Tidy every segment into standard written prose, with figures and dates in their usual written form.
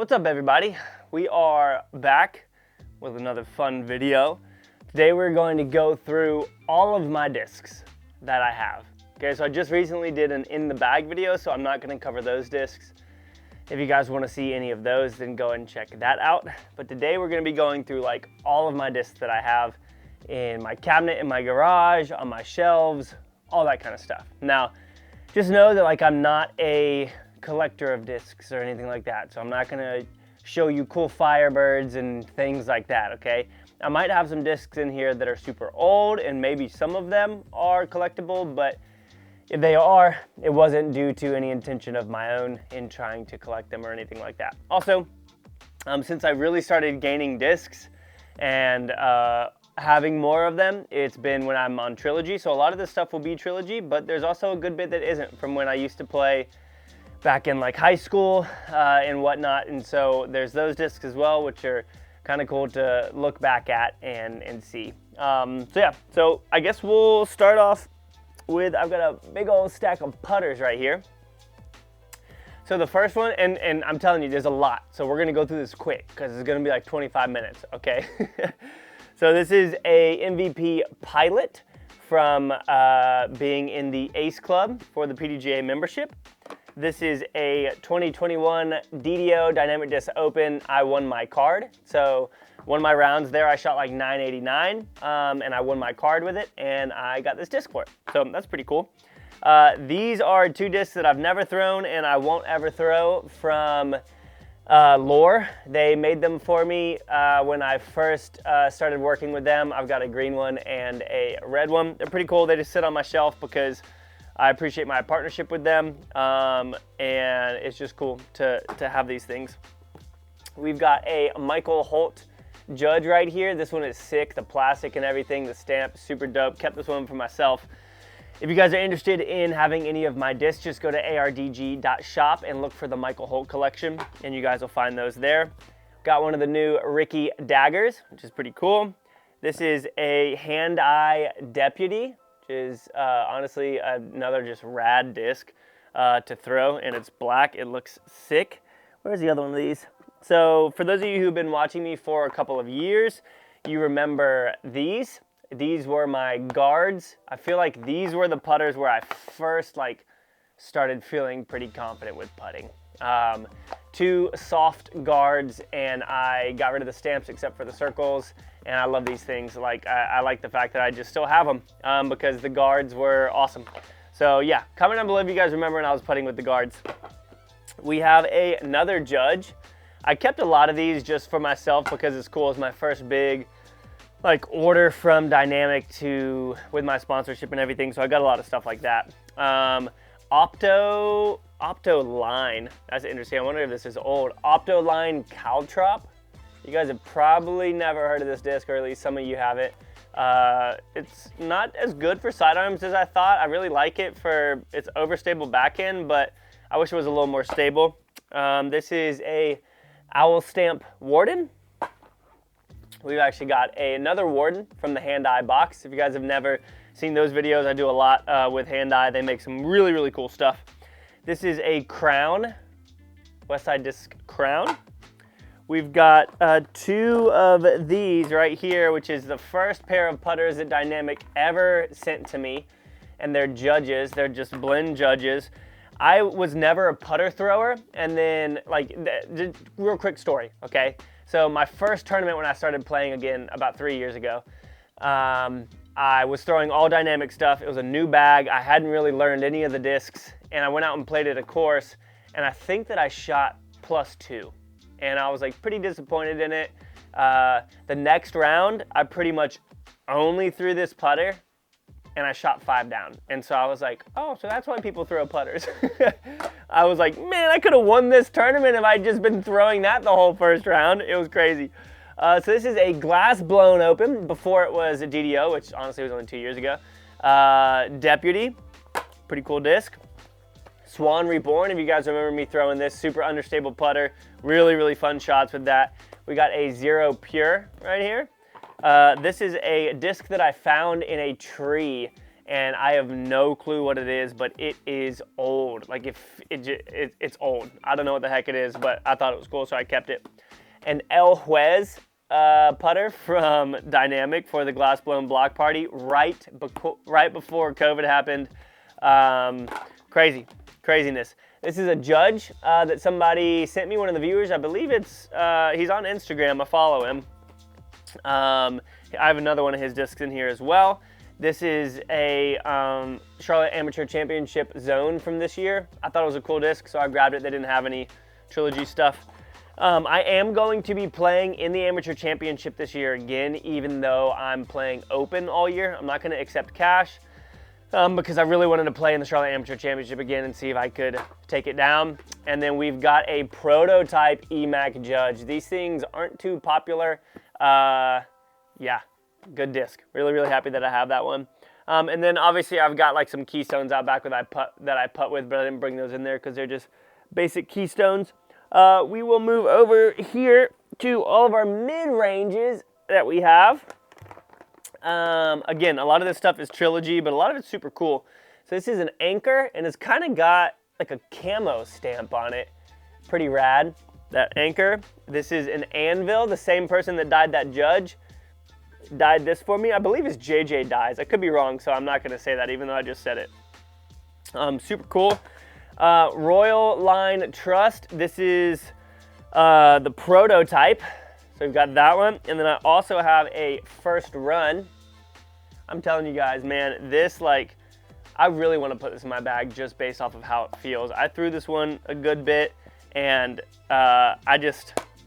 What's up, everybody? We are back with another fun video. Today we're going to go through all of my discs that I have. Okay, so I just recently did an in the bag video, so I'm not going to cover those discs. If you guys want to see any of those, then go ahead and check that out. But today we're going to be going through like all of my discs that I have in my cabinet, in my garage, on my shelves, all that kind of stuff. Now, just know that like I'm not a collector of discs or anything like that, so I'm not gonna show you cool Firebirds and things like that, okay? I might have some discs in here that are super old and maybe some of them are collectible, but if they are, it wasn't due to any intention of my own in trying to collect them or anything like that. Also, since I really started gaining discs and having more of them, it's been when I'm on Trilogy, so a lot of this stuff will be Trilogy, but there's also a good bit that isn't from when I used to play back in like high school and whatnot, and so there's those discs as well, which are kind of cool to look back at and see. So I guess we'll start off with, I've got a big old stack of putters right here. So the first one, and I'm telling you, there's a lot, so we're gonna go through this quick because it's gonna be like 25 minutes, okay? So this is a MVP Pilot from being in the Ace Club for the PDGA membership. This is a 2021 DDO Dynamic Disc Open. I won my card. So one of my rounds there, I shot like 989, and I won my card with it, and I got this disc for it. So that's pretty cool. These are two discs that I've never thrown and I won't ever throw from Lore. They made them for me when I first started working with them. I've got a green one and a red one. They're pretty cool. They just sit on my shelf because I appreciate my partnership with them, and it's just cool to have these things. We've got a Michael Holt Judge right here. This one is sick, the plastic and everything, the stamp, super dope. Kept this one for myself. If you guys are interested in having any of my discs, just go to ardg.shop and look for the Michael Holt collection, and you guys will find those there. Got one of the new Ricky daggers, which is pretty cool. This is a hand-eye Deputy, which is honestly another just rad disc to throw, and it's black. It looks sick. Where's the other one of these? So for those of you who've been watching me for a couple of years, you remember these. These were my guards. I feel like these were the putters where I first like started feeling pretty confident with putting. Two soft guards, and I got rid of the stamps except for the circles, and I love these things. Like I like the fact that I just still have them because the guards were awesome. So yeah, comment down below if you guys remember when I was putting with the guards. We have another Judge. I kept a lot of these just for myself because it's cool. It's my first big like order from Dynamic with my sponsorship and everything, so I got a lot of stuff like that. Opto Line, that's interesting. I wonder if this is old. Opto Line Caltrop. You guys have probably never heard of this disc, or at least some of you haven't. It's not as good for sidearms as I thought. I really like it for its overstable back end, but I wish it was a little more stable. This is a Owl Stamp Warden. We've actually got another Warden from the Hand-Eye box. If you guys have never seen those videos, I do a lot with Hand-Eye. They make some really, really cool stuff. This is a Crown, Westside Disc Crown. We've got two of these right here, which is the first pair of putters that Dynamic ever sent to me. And they're Judges, they're just blend Judges. I was never a putter thrower, and then like, real quick story, okay? So my first tournament when I started playing again about 3 years ago, I was throwing all Dynamic stuff. It was a new bag. I hadn't really learned any of the discs, and I went out and played at a course, and I think that I shot +2, and I was like pretty disappointed in it. The next round, I pretty much only threw this putter, and I shot 5 down. And so I was like, oh, so that's why people throw putters. I was like, man, I could have won this tournament if I'd just been throwing that the whole first round. It was crazy. So this is a glass blown open before it was a DDO, which honestly was only 2 years ago. Deputy, pretty cool disc. Swan Reborn, if you guys remember me throwing this, super understable putter. Really, really fun shots with that. We got a Zero Pure right here. This is a disc that I found in a tree, and I have no clue what it is, but it is old. Like it's old. I don't know what the heck it is, but I thought it was cool, so I kept it. An El Juez putter from Dynamic for the Glass Blown Block Party right before COVID happened. Craziness. This is a Judge that somebody sent me, one of the viewers. I believe it's, he's on Instagram. I follow him. I have another one of his discs in here as well. This is a Charlotte Amateur Championship Zone from this year. I thought it was a cool disc, so I grabbed it. They didn't have any Trilogy stuff. I am going to be playing in the Amateur Championship this year again, even though I'm playing Open all year. I'm not going to accept cash because I really wanted to play in the Charlotte Amateur Championship again and see if I could take it down. And then we've got a prototype EMAC Judge. These things aren't too popular. Yeah, good disc. Really happy that I have that one. And then obviously I've got like some Keystones out back that I putt with, but I didn't bring those in there because they're just basic Keystones. We will move over here to all of our mid-ranges that we have. Again, a lot of this stuff is Trilogy, but a lot of it's super cool. So this is an Anchor, and it's kind of got like a camo stamp on it. Pretty rad, that Anchor. This is an Anvil. The same person that dyed that Judge dyed this for me. I believe it's JJ Dyes. I could be wrong, so I'm not going to say that, even though I just said it. Super cool. Royal Line Trust. This is the prototype. So we've got that one. And then I also have a First Run. I'm telling you guys, man, this, like, I really want to put this in my bag just based off of how it feels. I threw this one a good bit, and I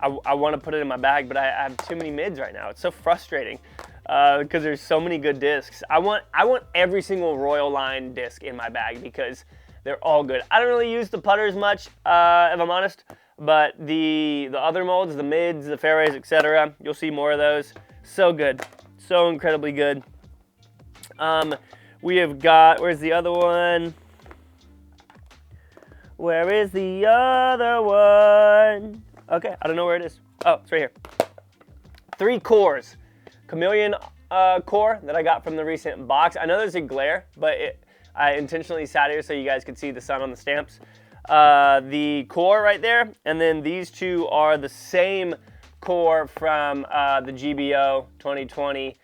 want to put it in my bag, but I have too many mids right now. It's so frustrating because there's so many good discs. I want every single Royal Line disc in my bag because they're all good. I don't really use the putters much, if I'm honest, but the other molds, the mids, the fairways, etc., you'll see more of those. So good. So incredibly good. We have got, where's the other one? Where is the other one? Okay, I don't know where it is. Oh, it's right here. 3 cores. Chameleon core that I got from the recent box. I know there's a glare, but I intentionally sat here so you guys could see the sun on the stamps. The core right there, and then these two are the same core from the GBO 2020,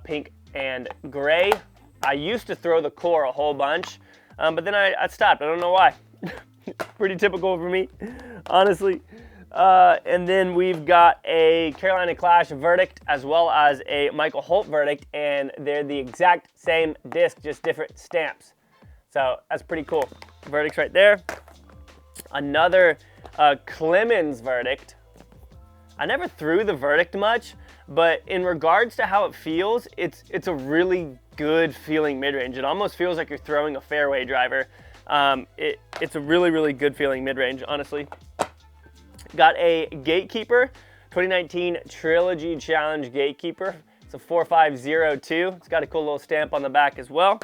pink and gray. I used to throw the core a whole bunch, but then I stopped. I don't know why. Pretty typical for me, honestly. And then we've got a Carolina Clash Verdict as well as a Michael Holt Verdict, and they're the exact same disc, just different stamps. So that's pretty cool. Verdicts right there. Another Clemens Verdict. I never threw the Verdict much, but in regards to how it feels, it's a really good feeling mid-range. It almost feels like you're throwing a fairway driver. It's a really good feeling mid-range, honestly. Got a Gatekeeper, 2019 Trilogy Challenge Gatekeeper. It's a 4502. It's got a cool little stamp on the back as well.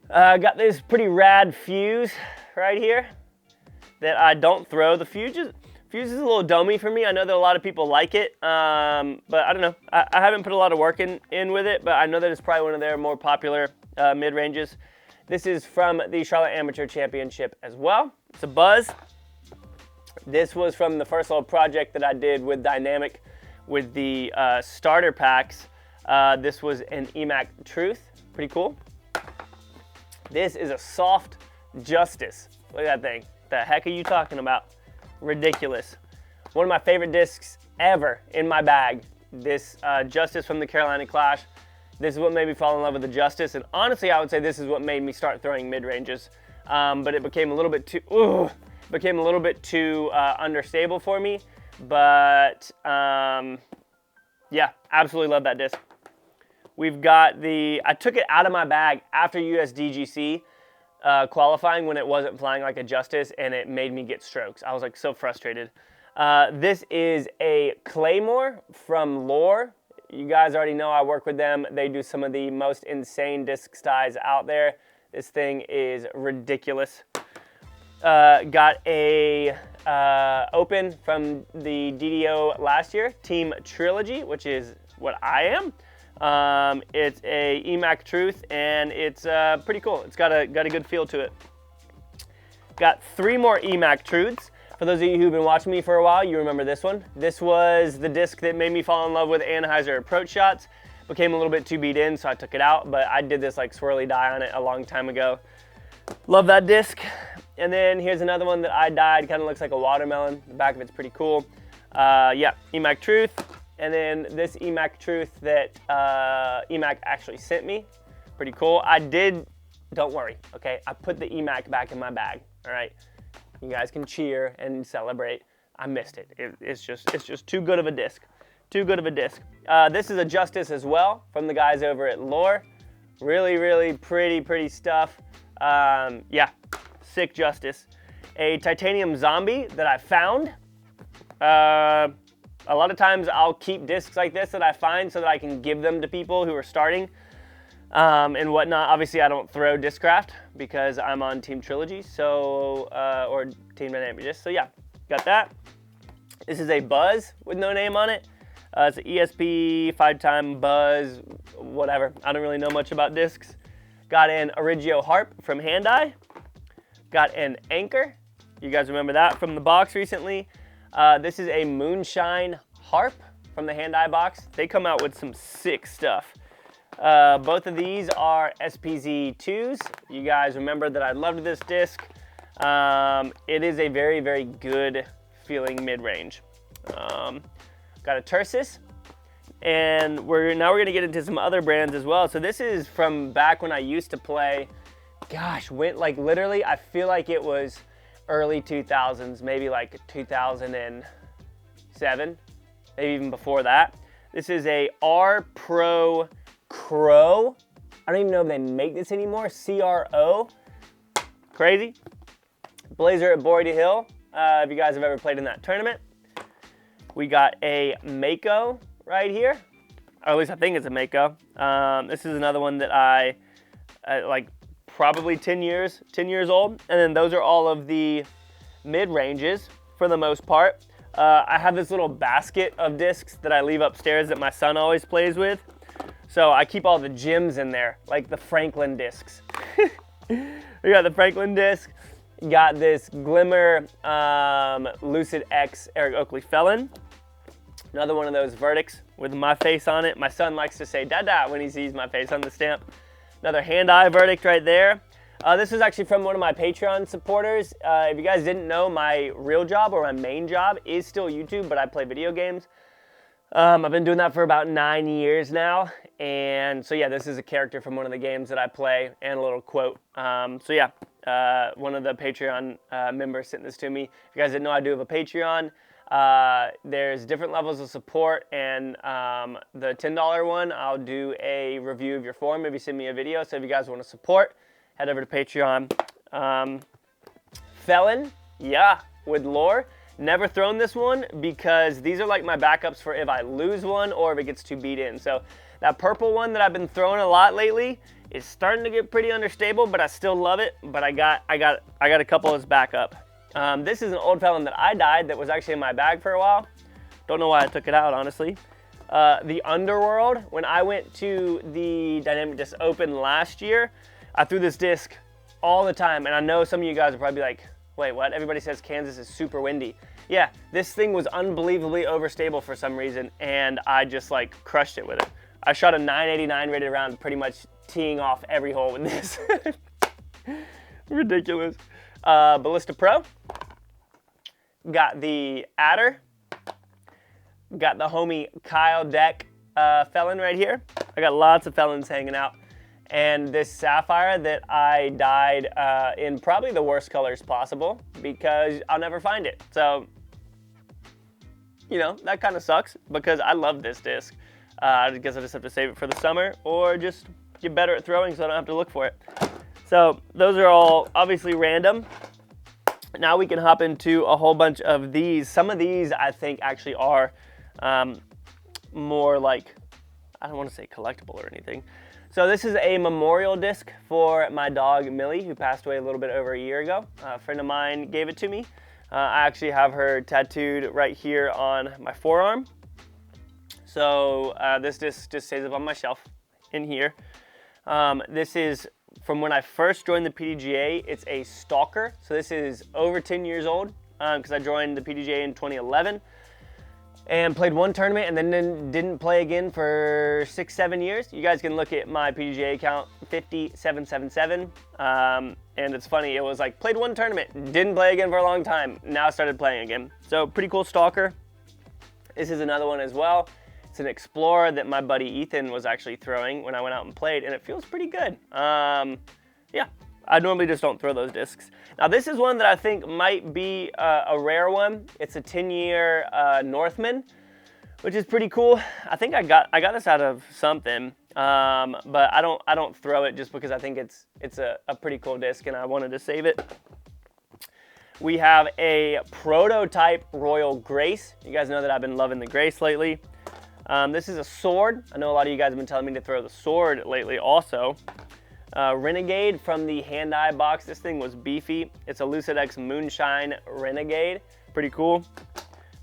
Got this pretty rad fuse right here that I don't throw. The fuse is a little domey for me. I know that a lot of people like it, but I don't know. I haven't put a lot of work in with it, but I know that it's probably one of their more popular mid-ranges. This is from the Charlotte Amateur Championship as well. It's a Buzz. This was from the first little project that I did with Dynamic with the starter packs. This was an EMAC Truth. Pretty cool. This is a Soft Justice. Look at that thing. The heck are you talking about? Ridiculous. One of my favorite discs ever in my bag. This Justice from the Carolina Clash. This is what made me fall in love with the Justice, and honestly I would say this is what made me start throwing mid-ranges. But it became a little bit too understable for me. But yeah, absolutely love that disc. We've got I took it out of my bag after USDGC qualifying when it wasn't flying like a Justice, and it made me get strokes. I was like so frustrated. This is a Claymore from Lore. You guys already know I work with them. They do some of the most insane disc styes out there. This thing is ridiculous. Got a Open from the DDO last year, Team Trilogy, which is what I am. It's a EMAC Truth, and it's pretty cool. It's got a good feel to it. Got 3 more EMAC Truths. For those of you who've been watching me for a while, you remember this one. This was the disc that made me fall in love with Anheuser approach shots. Became a little bit too beat in, so I took it out, but I did this like swirly dye on it a long time ago. Love that disc. And then here's another one that I dyed, kind of looks like a watermelon. The back of it's pretty cool. Yeah, EMAC Truth. And then this EMAC Truth that EMAC actually sent me. Pretty cool. Don't worry, okay? I put the EMAC back in my bag, all right? You guys can cheer and celebrate. I missed it. It's just too good of a disc. Too good of a disc. This is a Justice as well from the guys over at Lore. Really, really pretty stuff. Yeah, sick Justice. A titanium zombie that I found. A lot of times I'll keep discs like this that I find so that I can give them to people who are starting and whatnot. Obviously, I don't throw Discraft because I'm on Team Trilogy, so or Team Dynamic Disc. So yeah, got that. This is a Buzz with no name on it. It's an ESP 5-time Buzz, whatever. I don't really know much about discs. Got an Origio Harp from Hand-Eye. Got an Anchor. You guys remember that from the box recently. This is a Moonshine Harp from the Hand-Eye box. They come out with some sick stuff. Both of these are SPZ2s. You guys remember that I loved this disc. It is a very good feeling mid-range. Got a Tursis, and now we're gonna get into some other brands as well. So this is from back when I used to play, gosh, like literally, I feel like it was early 2000s, maybe like 2007, maybe even before that. This is a R Pro Crow. I don't even know if they make this anymore. CRO. Crazy. Blazer at Boyd Hill. If you guys have ever played in that tournament. We got a Mako right here. Or at least I think it's a Mako. This is another one that I like probably 10 years old. And then those are all of the mid-ranges for the most part. I have this little basket of discs that I leave upstairs that my son always plays with. So I keep all the gems in there, like the Franklin discs. We got the Franklin disc. Got this Glimmer Lucid X Eric Oakley Felon. Another one of those verdicts with my face on it. My son likes to say "Dada" when he sees my face on the stamp. Another Hand-Eye verdict right there. This is actually from one of my Patreon supporters. If you guys didn't know, my real job or my main job is still YouTube, but I play video games. I've been doing that for about 9 years now. And so yeah, this is a character from one of the games that I play and a little quote. So yeah, one of the Patreon members sent this to me. If you guys didn't know, I do have a Patreon. There's different levels of support, and the $10 one, I'll do a review of your form if you send me a video. So if you guys want to support, head over to Patreon. Felon, yeah, with Lore. Never thrown this one because these are like my backups for if I lose one or if it gets too beat in. So that purple one that I've been throwing a lot lately is starting to get pretty understable, but I still love it. But I got a couple as backup. This is an old Felon that I dyed that was actually in my bag for a while. Don't know why I took it out, honestly. The Underworld, when I went to the Dynamic Disc Open last year, I threw this disc all the time. And I know some of you guys are probably like, wait, what? Everybody says Kansas is super windy. Yeah, this thing was unbelievably overstable for some reason, and I just like crushed it with it. I shot a 989 rated round, pretty much teeing off every hole with this. Ridiculous. Ballista Pro. Got the Adder. Got the homie Kyle Deck Felon right here. I got lots of Felons hanging out. And this Sapphire that I dyed in probably the worst colors possible because I'll never find it. So, you know, that kind of sucks because I love this disc. I guess I just have to save it for the summer or just get better at throwing so I don't have to look for it. So those are all obviously random. Now we can hop into a whole bunch of these. Some of these I think actually are more like, I don't want to say collectible or anything. So this is a memorial disc for my dog Millie, who passed away a little bit over a year ago. A friend of mine gave it to me. I actually have her tattooed right here on my forearm. So this disc just stays up on my shelf in here. This is from when I first joined the PDGA. It's a Stalker. So this is over 10 years old because I joined the PDGA in 2011 and played one tournament and then didn't play again for 6-7 years. You guys can look at my PDGA account, 5777. And it's funny, it was like played one tournament, didn't play again for a long time, now started playing again. So pretty cool Stalker. This is another one as well. It's an Explorer that my buddy Ethan was actually throwing when I went out and played, and it feels pretty good. Yeah, I normally just don't throw those discs. Now this is one that I think might be a rare one. It's a 10-year Northman, which is pretty cool. I think I got this out of something, but I don't throw it just because I think it's a pretty cool disc and I wanted to save it. We have a prototype Royal Grace. You guys know that I've been loving the Grace lately. This is a sword. I know a lot of you guys have been telling me to throw the sword lately also. Renegade from the hand-eye box. This thing was beefy. It's a Lucidex Moonshine Renegade. Pretty cool.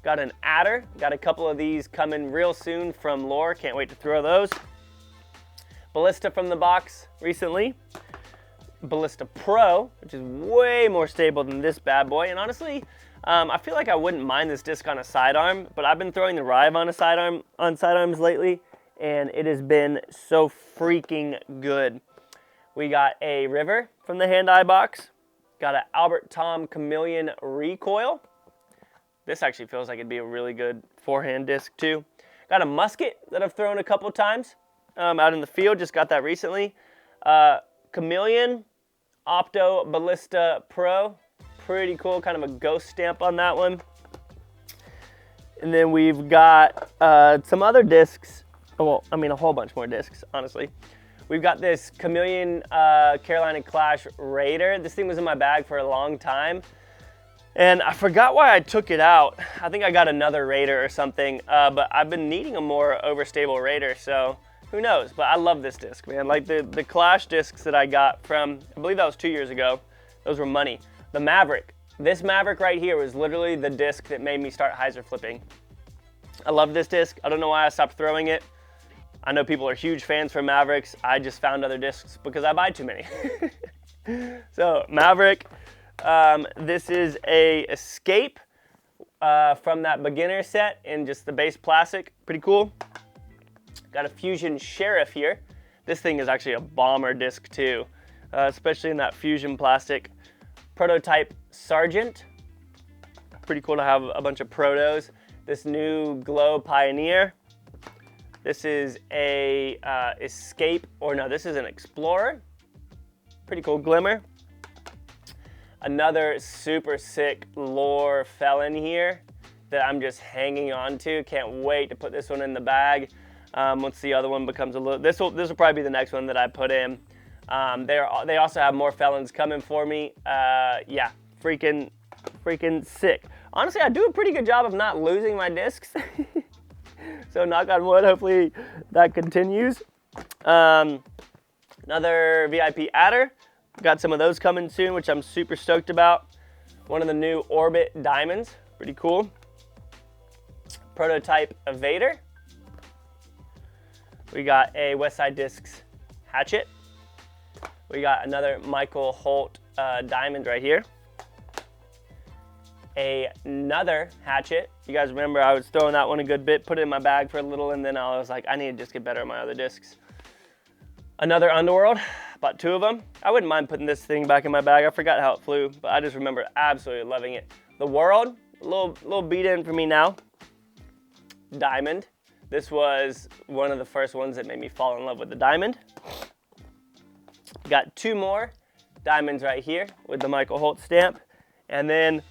Got an adder. Got a couple of these coming real soon from Lore. Can't wait to throw those. Ballista from the box recently. Ballista Pro, which is way more stable than this bad boy. And honestly, I feel like I wouldn't mind this disc on a sidearm, but I've been throwing the Rive on sidearms lately, and it has been so freaking good. We got a River from the hand-eye box. Got an Albert Tom Chameleon Recoil. This actually feels like it'd be a really good forehand disc too. Got a musket that I've thrown a couple times out in the field. Just got that recently. Chameleon Opto Ballista Pro. Pretty cool, kind of a ghost stamp on that one. And then we've got some other discs. Well, I mean a whole bunch more discs, honestly. We've got this Chameleon Carolina Clash Raider. This thing was in my bag for a long time. And I forgot why I took it out. I think I got another Raider or something, but I've been needing a more overstable Raider, so who knows? But I love this disc, man. Like the Clash discs that I got from, I believe that was 2 years ago, those were money. The Maverick. This Maverick right here was literally the disc that made me start hyzer flipping. I love this disc. I don't know why I stopped throwing it. I know people are huge fans for Mavericks. I just found other discs because I buy too many. So Maverick, this is a Escape from that beginner set in just the base plastic. Pretty cool. Got a Fusion Sheriff here. This thing is actually a bomber disc too, especially in that Fusion plastic. Prototype Sergeant. Pretty cool to have a bunch of protos. This new Glow Pioneer. This is a Escape, or no, this is an Explorer. Pretty cool Glimmer. Another super sick Lore Felon here that I'm just hanging on to. Can't wait to put this one in the bag. Once the other one becomes a little, this will probably be the next one that I put in. They also have more Felons coming for me. Yeah, freaking sick. Honestly, I do a pretty good job of not losing my discs. So knock on wood, hopefully that continues. Another VIP Adder. Got some of those coming soon, which I'm super stoked about. One of the new Orbit Diamonds, pretty cool. Prototype Evader. We got a Westside Discs Hatchet. We got another Michael Holt Diamond right here. Another Hatchet. You guys remember I was throwing that one a good bit, put it in my bag for a little, and then I was like, I need to just get better at my other discs. Another Underworld, bought 2 of them. I wouldn't mind putting this thing back in my bag. I forgot how it flew, but I just remember absolutely loving it. The World, a little beat in for me now. Diamond. This was one of the first ones that made me fall in love with the diamond. Got 2 more diamonds right here with the Michael Holt stamp. And then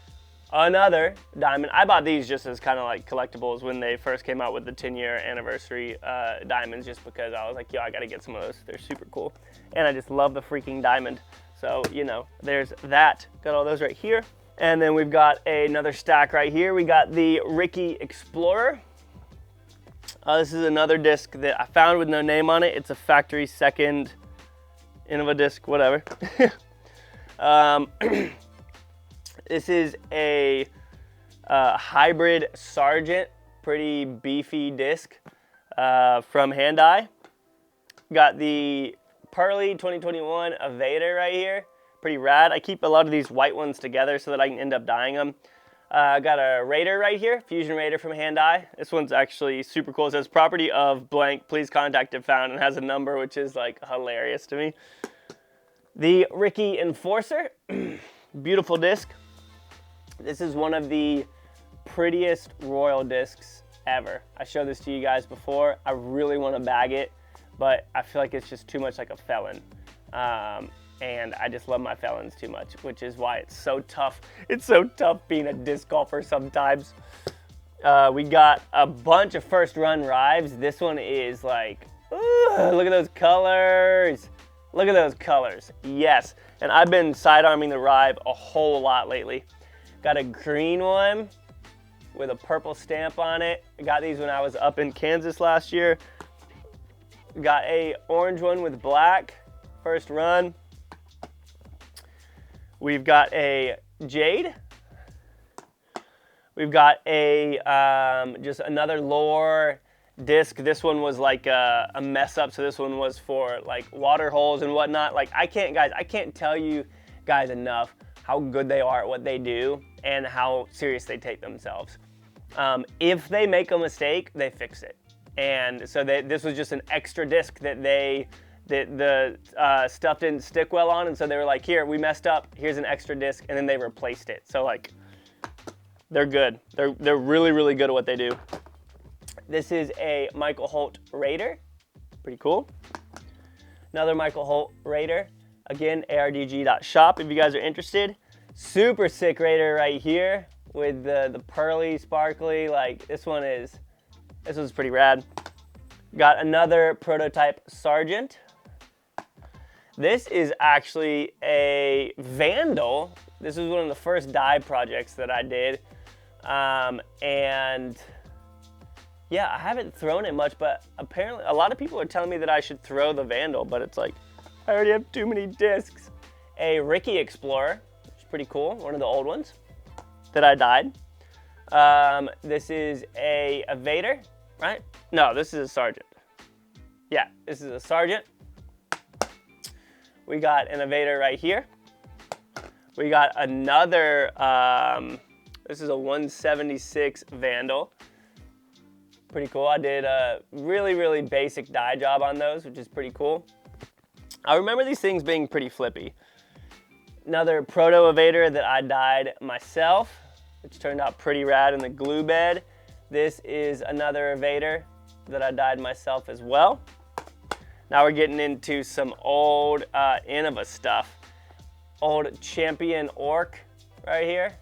another diamond. I bought these just as kind of like collectibles when they first came out with the 10-year anniversary diamonds, just because I was like, yo, I gotta get some of those. They're super cool. And I just love the freaking diamond. So, you know, there's that. Got all those right here. And then we've got another stack right here. We got the Ricky Explorer. This is another disc that I found with no name on it. It's a factory second Innova disc, whatever. This is a hybrid Sergeant, pretty beefy disc. from Hand-Eye. Got the Pearly 2021 Evader right here. Pretty rad. I keep a lot of these white ones together so that I can end up dyeing them. Got a Raider right here, Fusion Raider from Hand-Eye. This one's actually super cool. It says property of blank, please contact if found, and has a number, which is like hilarious to me. The Ricky Enforcer, beautiful disc. This is one of the prettiest Royal discs ever. I showed this to you guys before. I really want to bag it, but I feel like it's just too much like a Felon. And I just love my Felons too much, which is why it's so tough. It's so tough being a disc golfer sometimes. We got a bunch of first run Rives. This one is like, look at those colors. Look at those colors. Yes, and I've been sidearming the Rive a whole lot lately. Got a green one with a purple stamp on it. I got these when I was up in Kansas last year. Got a orange one with black, first run. We've got a Jade. We've got a just another Lore disc. This one was like a mess up, so this one was for like water holes and whatnot. Like I can't tell you guys enough how good they are at what they do and how serious they take themselves. If they make a mistake, they fix it. And so this was just an extra disc that the stuff didn't stick well on, and so they were like, here, we messed up, here's an extra disc, and then they replaced it. So like, they're good. They're really, really good at what they do. This is a Michael Holt Raider. Pretty cool. Another Michael Holt Raider. Again, ardg.shop if you guys are interested. Super sick Raider right here with the pearly, sparkly, like this one's pretty rad. Got another prototype Sergeant. This is actually a Vandal. This was one of the first dye projects that I did. And yeah, I haven't thrown it much, but apparently a lot of people are telling me that I should throw the Vandal, but it's like, I already have too many discs. A Ricky Explorer, which is pretty cool, one of the old ones that I dyed. This is a Evader, right? No, this is a Sergeant. Yeah, this is a Sergeant. We got an Evader right here. We got another, this is a 176 Vandal. Pretty cool. I did a really, really basic dye job on those, which is pretty cool. I remember these things being pretty flippy. Another Proto Evader that I dyed myself, which turned out pretty rad in the glue bed. This is another Evader that I dyed myself as well. Now we're getting into some old Innova stuff. Old Champion Orc right here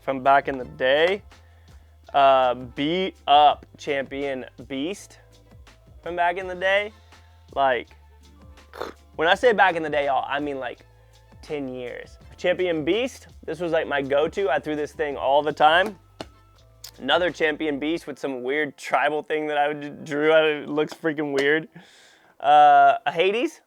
from back in the day. Beat up Champion Beast from back in the day. Like, when I say back in the day, y'all, I mean like 10 years. Champion Beast, this was like my go-to. I threw this thing all the time. Another Champion Beast with some weird tribal thing that I drew. It looks freaking weird. A Hades.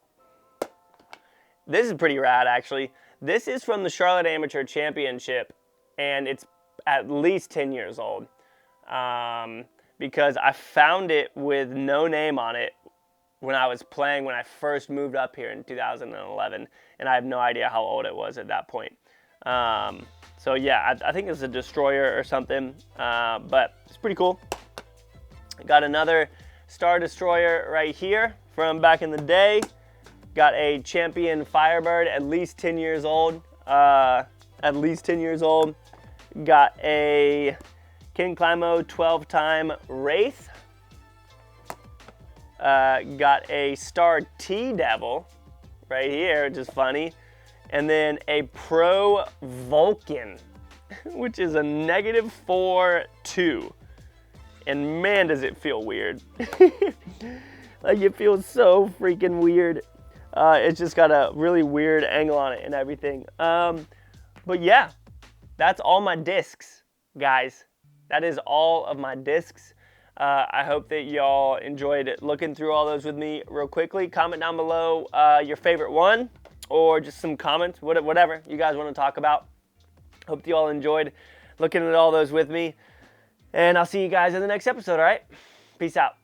This is pretty rad, actually. This is from the Charlotte Amateur Championship, and it's at least 10 years old. Because I found it with no name on it when I was playing when I first moved up here in 2011, and I have no idea how old it was at that point. So yeah, I think it's a Destroyer or something, but it's pretty cool. Got another Star Destroyer right here from back in the day. Got a Champion Firebird, at least 10 years old. Got a King Climo 12-time Wraith. Got a Star T-Devil right here, which is funny. And then a Pro Vulcan, which is a -4/2. And man, does it feel weird. Like, it feels so freaking weird. It's just got a really weird angle on it and everything. But yeah, that's all my discs, guys. That is all of my discs. I hope that y'all enjoyed looking through all those with me real quickly. Comment down below your favorite one, or just some comments, whatever you guys want to talk about. Hope you all enjoyed looking at all those with me. And I'll see you guys in the next episode, all right? Peace out.